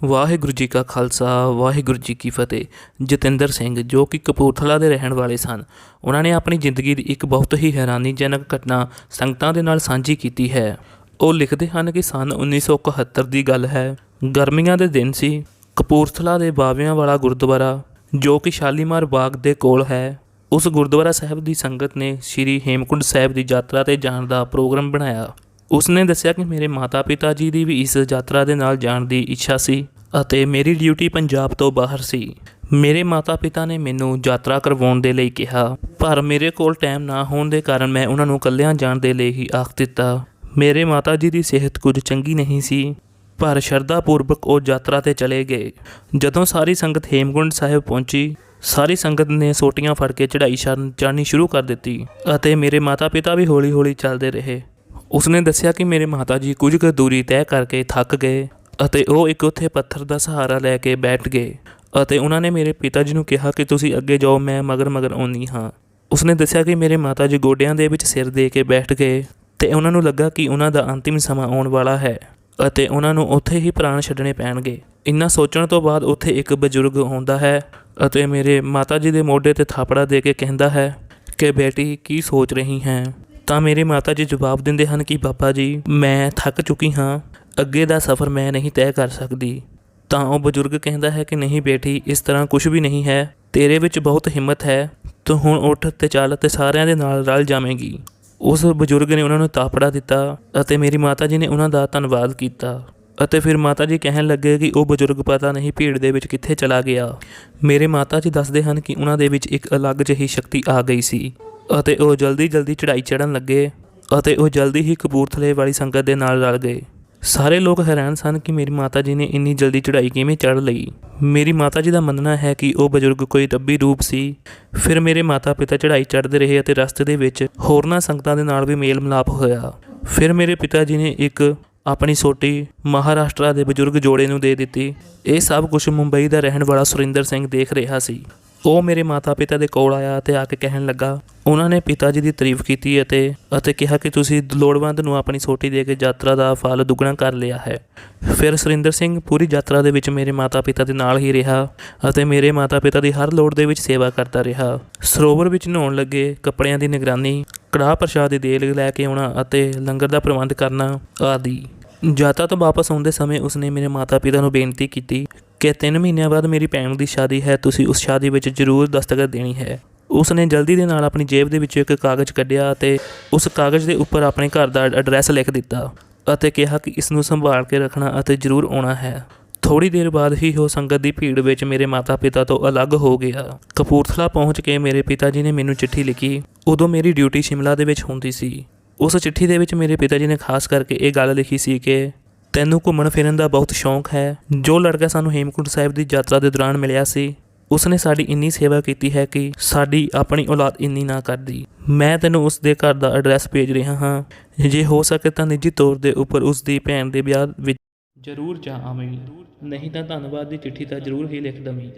ਵਾਹਿਗੁਰੂ ਜੀ ਕਾ ਖਾਲਸਾ ਵਾਹਿਗੁਰੂ ਜੀ ਕੀ ਫਤਿਹ। ਜਤਿੰਦਰ ਸਿੰਘ ਜੋ ਕਿ ਕਪੂਰਥਲਾ ਦੇ ਰਹਿਣ ਵਾਲੇ ਸਨ, ਉਹਨਾਂ ਨੇ ਆਪਣੀ ਜ਼ਿੰਦਗੀ ਦੀ ਇੱਕ ਬਹੁਤ ਹੀ ਹੈਰਾਨੀਜਨਕ ਘਟਨਾ ਸੰਗਤਾਂ ਦੇ ਨਾਲ ਸਾਂਝੀ ਕੀਤੀ ਹੈ। ਉਹ ਲਿਖਦੇ ਹਨ ਕਿ ਸੰਨ 1971 ਦੀ ਗੱਲ ਹੈ। ਗਰਮੀਆਂ ਦੇ ਦਿਨ ਸੀ। ਕਪੂਰਥਲਾ ਦੇ ਬਾਬਿਆਂ ਵਾਲਾ ਗੁਰਦੁਆਰਾ ਜੋ ਕਿ ਸ਼ਾਲੀਮਾਰ ਬਾਗ ਦੇ ਕੋਲ ਹੈ, ਉਸ ਗੁਰਦੁਆਰਾ ਸਾਹਿਬ ਦੀ ਸੰਗਤ ਨੇ ਸ਼੍ਰੀ ਹੇਮਕੁੰਟ ਸਾਹਿਬ ਦੀ ਯਾਤਰਾ 'ਤੇ ਜਾਣ ਦਾ ਪ੍ਰੋਗਰਾਮ ਬਣਾਇਆ। ਉਸਨੇ ਦੱਸਿਆ ਕਿ ਮੇਰੇ ਮਾਤਾ ਪਿਤਾ ਜੀ ਦੀ ਵੀ ਇਸ ਯਾਤਰਾ ਦੇ ਨਾਲ ਜਾਣ ਦੀ ਇੱਛਾ ਸੀ ਅਤੇ ਮੇਰੀ ਡਿਊਟੀ ਪੰਜਾਬ ਤੋਂ ਬਾਹਰ ਸੀ। ਮੇਰੇ ਮਾਤਾ ਪਿਤਾ ਨੇ ਮੈਨੂੰ ਯਾਤਰਾ ਕਰਵਾਉਣ ਦੇ ਲਈ ਕਿਹਾ, ਪਰ ਮੇਰੇ ਕੋਲ ਟਾਈਮ ਨਾ ਹੋਣ ਦੇ ਕਾਰਨ ਮੈਂ ਉਹਨਾਂ ਨੂੰ ਇਕੱਲਿਆਂ ਜਾਣ ਦੇ ਲਈ ਹੀ ਆਖ ਦਿੱਤਾ। ਮੇਰੇ ਮਾਤਾ ਜੀ ਦੀ ਸਿਹਤ ਕੁਝ ਚੰਗੀ ਨਹੀਂ ਸੀ, ਪਰ ਸ਼ਰਧਾਪੂਰਵਕ ਉਹ ਯਾਤਰਾ 'ਤੇ ਚਲੇ ਗਏ। ਜਦੋਂ ਸਾਰੀ ਸੰਗਤ ਹੇਮਕੁੰਟ ਸਾਹਿਬ ਪਹੁੰਚੀ, ਸਾਰੀ ਸੰਗਤ ਨੇ ਸੋਟੀਆਂ ਫੜ ਕੇ ਚੜ੍ਹਾਈ ਚੜ੍ਹਨੀ ਸ਼ੁਰੂ ਕਰ ਦਿੱਤੀ ਅਤੇ ਮੇਰੇ ਮਾਤਾ ਪਿਤਾ ਵੀ ਹੌਲੀ ਹੌਲੀ ਚੱਲਦੇ ਰਹੇ। ਉਸਨੇ ਦੱਸਿਆ ਕਿ ਮੇਰੇ ਮਾਤਾ ਜੀ ਕੁਝ ਕੁ ਦੂਰੀ ਤੈਅ ਕਰਕੇ ਥੱਕ ਗਏ ਅਤੇ ਉਹ ਇੱਕ ਉੱਥੇ ਪੱਥਰ ਦਾ ਸਹਾਰਾ ਲੈ ਕੇ ਬੈਠ ਗਏ ਅਤੇ ਉਹਨਾਂ ਨੇ ਮੇਰੇ ਪਿਤਾ ਜੀ ਨੂੰ ਕਿਹਾ ਕਿ ਤੁਸੀਂ ਅੱਗੇ ਜਾਓ, ਮੈਂ ਮਗਰ ਮਗਰ ਆਉਂਦੀ ਹਾਂ। ਉਸਨੇ ਦੱਸਿਆ ਕਿ ਮੇਰੇ ਮਾਤਾ ਜੀ ਗੋਡਿਆਂ ਦੇ ਵਿੱਚ ਸਿਰ ਦੇ ਕੇ ਬੈਠ ਗਏ ਅਤੇ ਉਹਨਾਂ ਨੂੰ ਲੱਗਾ ਕਿ ਉਹਨਾਂ ਦਾ ਅੰਤਿਮ ਸਮਾਂ ਆਉਣ ਵਾਲਾ ਹੈ ਅਤੇ ਉਹਨਾਂ ਨੂੰ ਉੱਥੇ ਹੀ ਪ੍ਰਾਣ ਛੱਡਣੇ ਪੈਣਗੇ। ਇੰਨਾ ਸੋਚਣ ਤੋਂ ਬਾਅਦ ਉੱਥੇ ਇੱਕ ਬਜ਼ੁਰਗ ਆਉਂਦਾ ਹੈ ਅਤੇ ਮੇਰੇ ਮਾਤਾ ਜੀ ਦੇ ਮੋਢੇ 'ਤੇ ਥਾਪੜਾ ਦੇ ਕੇ ਕਹਿੰਦਾ ਹੈ ਕਿ ਬੇਟੀ ਕੀ ਸੋਚ ਰਹੀ ਹੈ। ਤਾਂ ਮੇਰੇ ਮਾਤਾ ਜੀ ਜਵਾਬ ਦਿੰਦੇ ਹਨ ਕਿ ਬਾਬਾ ਜੀ, ਮੈਂ ਥੱਕ ਚੁੱਕੀ ਹਾਂ, ਅੱਗੇ ਦਾ ਸਫ਼ਰ ਮੈਂ ਨਹੀਂ ਤੈਅ ਕਰ ਸਕਦੀ। ਤਾਂ ਉਹ ਬਜ਼ੁਰਗ ਕਹਿੰਦਾ ਹੈ ਕਿ ਨਹੀਂ ਬੇਟੀ, ਇਸ ਤਰ੍ਹਾਂ ਕੁਝ ਵੀ ਨਹੀਂ ਹੈ, ਤੇਰੇ ਵਿੱਚ ਬਹੁਤ ਹਿੰਮਤ ਹੈ, ਤੂੰ ਹੁਣ ਉੱਠ ਤੇ ਚੱਲ ਤੇ ਸਾਰਿਆਂ ਦੇ ਨਾਲ ਰਲ ਜਾਵੇਂਗੀ। ਉਸ ਬਜ਼ੁਰਗ ਨੇ ਉਹਨਾਂ ਨੂੰ ਥਾਪੜਾ ਦਿੱਤਾ ਅਤੇ ਮੇਰੀ ਮਾਤਾ ਜੀ ਨੇ ਉਹਨਾਂ ਦਾ ਧੰਨਵਾਦ ਕੀਤਾ ਅਤੇ ਫਿਰ ਮਾਤਾ ਜੀ ਕਹਿਣ ਲੱਗੇ ਕਿ ਉਹ ਬਜ਼ੁਰਗ ਪਤਾ ਨਹੀਂ ਭੀੜ ਦੇ ਵਿੱਚ ਕਿੱਥੇ ਚਲਾ ਗਿਆ। ਮੇਰੇ ਮਾਤਾ ਜੀ ਦੱਸਦੇ ਹਨ ਕਿ ਉਹਨਾਂ ਦੇ ਵਿੱਚ ਇੱਕ ਅਲੱਗ ਜਿਹੀ ਸ਼ਕਤੀ ਆ ਗਈ ਸੀ ਅਤੇ ਉਹ ਜਲਦੀ ਜਲਦੀ ਚੜ੍ਹਾਈ ਚੜ੍ਹਨ ਲੱਗੇ ਅਤੇ ਉਹ ਜਲਦੀ ਹੀ ਕਪੂਰਥਲੇ ਵਾਲੀ ਸੰਗਤ ਦੇ ਨਾਲ ਰਲ ਗਏ। ਸਾਰੇ ਲੋਕ ਹੈਰਾਨ ਸਨ ਕਿ ਮੇਰੀ ਮਾਤਾ ਜੀ ਨੇ ਇੰਨੀ ਜਲਦੀ ਚੜ੍ਹਾਈ ਕਿਵੇਂ ਚੜ੍ਹ ਲਈ। ਮੇਰੀ ਮਾਤਾ ਜੀ ਦਾ ਮੰਨਣਾ ਹੈ ਕਿ ਉਹ ਬਜ਼ੁਰਗ ਕੋਈ ਰੱਬੀ ਰੂਪ ਸੀ। ਫਿਰ ਮੇਰੇ ਮਾਤਾ ਪਿਤਾ ਚੜ੍ਹਾਈ ਚੜ੍ਹਦੇ ਰਹੇ ਅਤੇ ਰਸਤੇ ਦੇ ਵਿੱਚ ਹੋਰਨਾਂ ਸੰਗਤਾਂ ਦੇ ਨਾਲ ਵੀ ਮੇਲ ਮਿਲਾਪ ਹੋਇਆ। ਫਿਰ ਮੇਰੇ ਪਿਤਾ ਜੀ ਨੇ ਇੱਕ ਆਪਣੀ ਸੋਟੀ ਮਹਾਰਾਸ਼ਟਰ ਦੇ ਬਜ਼ੁਰਗ ਜੋੜੇ ਨੂੰ ਦੇ ਦਿੱਤੀ। ਇਹ ਸਭ ਕੁਝ ਮੁੰਬਈ ਦਾ ਰਹਿਣ ਵਾਲਾ ਸੁਰਿੰਦਰ ਸਿੰਘ ਦੇਖ ਰਿਹਾ ਸੀ। ਉਹ ਮੇਰੇ ਮਾਤਾ ਪਿਤਾ ਦੇ ਕੋਲ ਆਇਆ ਅਤੇ ਆ ਕੇ ਕਹਿਣ ਲੱਗਾ, ਉਹਨਾਂ ਨੇ ਪਿਤਾ ਜੀ ਦੀ ਤਾਰੀਫ ਕੀਤੀ ਅਤੇ ਕਿਹਾ ਕਿ ਤੁਸੀਂ ਲੋੜਵੰਦ ਨੂੰ ਆਪਣੀ ਸੋਟੀ ਦੇ ਕੇ ਯਾਤਰਾ ਦਾ ਫਲ ਦੁੱਗਣਾ ਕਰ ਲਿਆ ਹੈ। ਫਿਰ ਸੁਰਿੰਦਰ ਸਿੰਘ ਪੂਰੀ ਯਾਤਰਾ ਦੇ ਵਿੱਚ ਮੇਰੇ ਮਾਤਾ ਪਿਤਾ ਦੇ ਨਾਲ ਹੀ ਰਿਹਾ ਅਤੇ ਮੇਰੇ ਮਾਤਾ ਪਿਤਾ ਦੀ ਹਰ ਲੋੜ ਦੇ ਵਿੱਚ ਸੇਵਾ ਕਰਦਾ ਰਿਹਾ। ਸਰੋਵਰ ਵਿੱਚ ਨਹਾਉਣ ਲੱਗੇ, ਕੱਪੜਿਆਂ ਦੀ ਨਿਗਰਾਨੀ, ਕੜਾਹ ਪ੍ਰਸ਼ਾਦ ਦੀ ਦੇਗ ਲੈ ਕੇ ਆਉਣਾ ਅਤੇ ਲੰਗਰ ਦਾ ਪ੍ਰਬੰਧ ਕਰਨਾ ਆਦਿ। ਯਾਤਰਾ ਤੋਂ ਵਾਪਸ ਆਉਂਦੇ ਸਮੇਂ ਉਸਨੇ ਮੇਰੇ ਮਾਤਾ ਪਿਤਾ ਨੂੰ ਬੇਨਤੀ ਕੀਤੀ ਕਿ 3 ਮਹੀਨਿਆਂ ਬਾਅਦ ਮੇਰੀ ਭੈਣ ਦੀ ਸ਼ਾਦੀ ਹੈ, ਤੁਸੀਂ ਉਸ ਸ਼ਾਦੀ ਵਿੱਚ ਜ਼ਰੂਰ ਦਸਤਖਤ ਦੇਣੀ ਹੈ। ਉਸਨੇ ਜਲਦੀ ਦੇ ਨਾਲ ਆਪਣੀ ਜੇਬ ਦੇ ਵਿੱਚੋਂ ਇੱਕ ਕਾਗਜ਼ ਕੱਢਿਆ ਅਤੇ ਉਸ ਕਾਗਜ਼ ਦੇ ਉੱਪਰ ਆਪਣੇ ਘਰ ਦਾ ਐਡਰੈਸ ਲਿਖ ਦਿੱਤਾ ਅਤੇ ਕਿਹਾ ਕਿ ਇਸ ਨੂੰ ਸੰਭਾਲ ਕੇ ਰੱਖਣਾ ਅਤੇ ਜ਼ਰੂਰ ਆਉਣਾ ਹੈ। ਥੋੜ੍ਹੀ ਦੇਰ ਬਾਅਦ ਹੀ ਉਹ ਸੰਗਤ ਦੀ ਭੀੜ ਵਿੱਚ ਮੇਰੇ ਮਾਤਾ ਪਿਤਾ ਤੋਂ ਅਲੱਗ ਹੋ ਗਿਆ। ਕਪੂਰਥਲਾ ਪਹੁੰਚ ਕੇ ਮੇਰੇ ਪਿਤਾ ਜੀ ਨੇ ਮੈਨੂੰ ਚਿੱਠੀ ਲਿਖੀ। ਉਦੋਂ ਮੇਰੀ ਡਿਊਟੀ ਸ਼ਿਮਲਾ ਦੇ ਵਿੱਚ ਹੁੰਦੀ ਸੀ। ਉਸ ਚਿੱਠੀ ਦੇ ਵਿੱਚ ਮੇਰੇ ਪਿਤਾ ਜੀ ਨੇ ਖਾਸ ਕਰਕੇ ਇਹ ਗੱਲ ਲਿਖੀ ਸੀ ਕਿ ਤੈਨੂੰ ਘੁੰਮਣ ਫਿਰਨ ਦਾ ਬਹੁਤ ਸ਼ੌਂਕ ਹੈ। ਜੋ ਲੜਕਾ ਸਾਨੂੰ ਹੇਮਕੁੰਟ ਸਾਹਿਬ ਦੀ ਯਾਤਰਾ ਦੇ ਦੌਰਾਨ ਮਿਲਿਆ ਸੀ, ਉਸਨੇ ਸਾਡੀ ਇੰਨੀ ਸੇਵਾ ਕੀਤੀ ਹੈ ਕਿ ਸਾਡੀ ਆਪਣੀ ਔਲਾਦ ਇੰਨੀ ਨਾ ਕਰਦੀ। ਮੈਂ ਤੈਨੂੰ ਉਸ ਦੇ ਘਰ ਦਾ ਐਡਰੈਸ ਭੇਜ ਰਿਹਾ ਹਾਂ, ਜੇ ਹੋ ਸਕੇ ਤਾਂ ਨਿੱਜੀ ਤੌਰ ਦੇ ਉੱਪਰ ਉਸ ਦੀ ਭੈਣ ਦੇ ਵਿਆਹ ਵਿੱਚ ਜ਼ਰੂਰ ਜਾ ਆਵੀਂ, ਨਹੀਂ ਤਾਂ ਧੰਨਵਾਦ ਦੀ ਚਿੱਠੀ ਤਾਂ ਜ਼ਰੂਰ ਹੀ ਲਿਖ ਦਵੀਂ।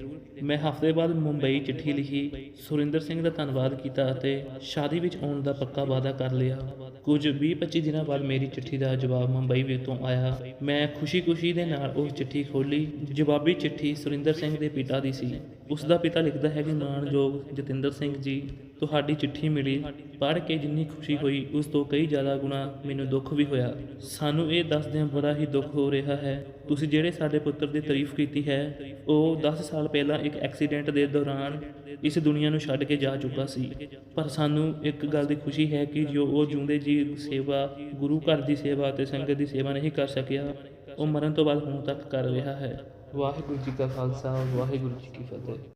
ਮੈਂ ਹਫ਼ਤੇ ਬਾਅਦ ਮੁੰਬਈ ਚਿੱਠੀ ਲਿਖੀ, ਸੁਰਿੰਦਰ ਸਿੰਘ ਦਾ ਧੰਨਵਾਦ ਕੀਤਾ ਅਤੇ ਸ਼ਾਦੀ ਵਿੱਚ ਆਉਣ ਦਾ ਪੱਕਾ ਵਾਅਦਾ ਕਰ ਲਿਆ। ਕੁਝ 20-25 ਦਿਨਾਂ ਬਾਅਦ ਮੇਰੀ ਚਿੱਠੀ ਦਾ ਜਵਾਬ ਮੁੰਬਈ ਵਿੱਚੋਂ ਆਇਆ। ਮੈਂ ਖੁਸ਼ੀ ਦੇ ਨਾਲ ਉਹ ਚਿੱਠੀ ਖੋਲ੍ਹੀ। ਜਵਾਬੀ ਚਿੱਠੀ ਸੁਰਿੰਦਰ ਸਿੰਘ ਦੇ ਪਿਤਾ ਦੀ ਸੀ। ਉਸ ਦਾ ਪਿਤਾ ਲਿਖਦਾ ਹੈ ਕਿ ਮਾਣਯੋਗ ਜਤਿੰਦਰ ਸਿੰਘ ਜੀ, ਤੁਹਾਡੀ ਚਿੱਠੀ ਮਿਲੀ, ਪੜ੍ਹ ਕੇ ਜਿੰਨੀ ਖੁਸ਼ੀ ਹੋਈ ਉਸ ਤੋਂ ਕਈ ਜ਼ਿਆਦਾ ਗੁਣਾ ਮੈਨੂੰ ਦੁੱਖ ਵੀ ਹੋਇਆ। ਸਾਨੂੰ ਇਹ ਦੱਸਦਿਆਂ ਬੜਾ ਹੀ ਦੁੱਖ ਹੋ ਰਿਹਾ ਹੈ। ਤੁਸੀਂ ਜਿਹੜੇ ਸਾਡੇ ਪੁੱਤਰ ਦੀ ਤਾਰੀਫ ਕੀਤੀ ਹੈ, ਉਹ 10 ਸਾਲ ਪਹਿਲਾਂ ਇੱਕ ਐਕਸੀਡੈਂਟ ਦੇ ਦੌਰਾਨ ਇਸ ਦੁਨੀਆ ਨੂੰ ਛੱਡ ਕੇ ਜਾ ਚੁੱਕਾ ਸੀ। ਪਰ ਸਾਨੂੰ ਇੱਕ ਗੱਲ ਦੀ ਖੁਸ਼ੀ ਹੈ ਕਿ ਜੋ ਉਹ ਜਿਉਂਦੇ ਜੀ ਸੇਵਾ, ਗੁਰੂ ਘਰ ਦੀ ਸੇਵਾ ਅਤੇ ਸੰਗਤ ਦੀ ਸੇਵਾ ਨਹੀਂ ਕਰ ਸਕਿਆ, ਉਹ ਮਰਨ ਤੋਂ ਬਾਅਦ ਹੁਣ ਤੱਕ ਕਰ ਰਿਹਾ ਹੈ। ਵਾਹਿਗੁਰੂ ਜੀ ਕਾ ਖਾਲਸਾ, ਵਾਹਿਗੁਰੂ ਜੀ ਕੀ ਫਤਿਹ।